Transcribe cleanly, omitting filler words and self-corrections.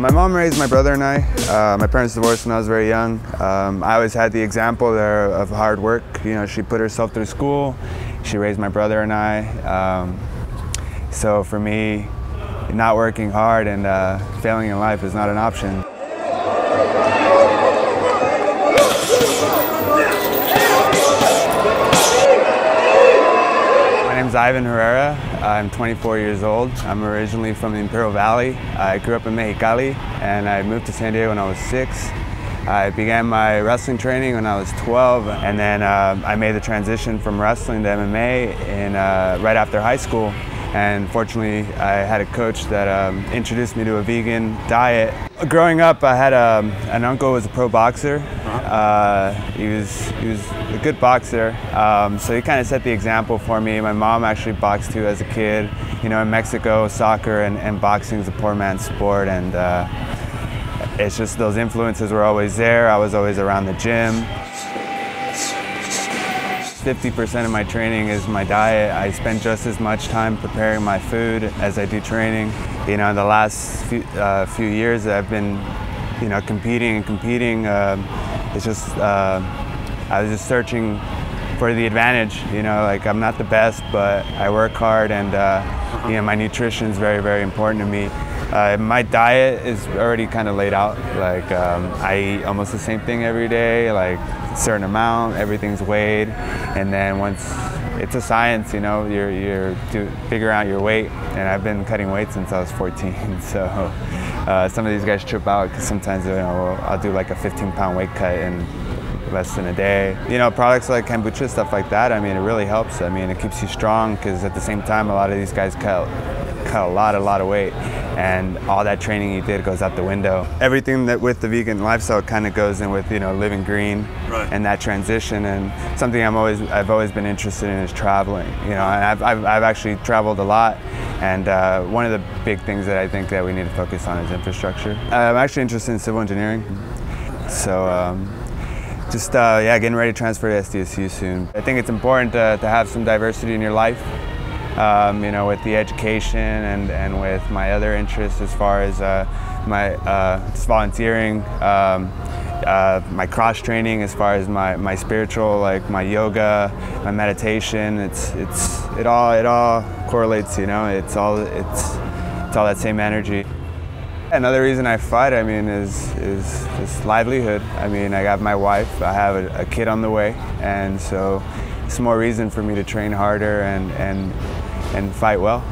My mom raised my brother and I. My parents divorced when I was very young. I always had the example there of hard work. You know, she put herself through school. She raised my brother and I. So for me, not working hard and failing in life is not an option. My name's Ivan Herrera. I'm 24 years old. I'm originally from the Imperial Valley. I grew up in Mexicali and I moved to San Diego when I was 6. I began my wrestling training when I was 12, and then I made the transition from wrestling to MMA right after high school. And fortunately, I had a coach that introduced me to a vegan diet. Growing up, I had an uncle who was a pro boxer. He was a good boxer, so he kind of set the example for me. My mom actually boxed too as a kid. You know, in Mexico, soccer and boxing is a poor man's sport, and it's just those influences were always there. I was always around the gym. 50% of my training is my diet. I spend just as much time preparing my food as I do training. You know, in the last few years I've been, you know, competing. It's just, I was just searching for the advantage. You know, like I'm not the best, but I work hard, and you know, my nutrition is very, very important to me. My diet is already kind of laid out. Like I eat almost the same thing every day, like a certain amount, everything's weighed, and then once it's a science, you know, you're figuring out your weight. And I've been cutting weight since I was 14, so some of these guys trip out because sometimes, you know, I'll do like a 15-pound weight cut in less than a day. You know, products like kombucha, stuff like that, I mean, it really helps. I mean, it keeps you strong because at the same time, a lot of these guys cut a lot of weight, and all that training you did goes out the window. Everything that with the vegan lifestyle kind of goes in with, you know, living green, right, and that transition. And something I've always been interested in is traveling. You know, and I've actually traveled a lot, and one of the big things that I think that we need to focus on is infrastructure. I'm actually interested in civil engineering, so yeah, getting ready to transfer to SDSU soon. I think it's important to have some diversity in your life. You know, with the education and with my other interests as far as my volunteering, my cross training, as far as my spiritual, like my yoga, my meditation. It all correlates. You know, it's all that same energy. Another reason I fight, I mean, is this livelihood. I mean, I got my wife, I have a kid on the way, and so it's more reason for me to train harder and fight well.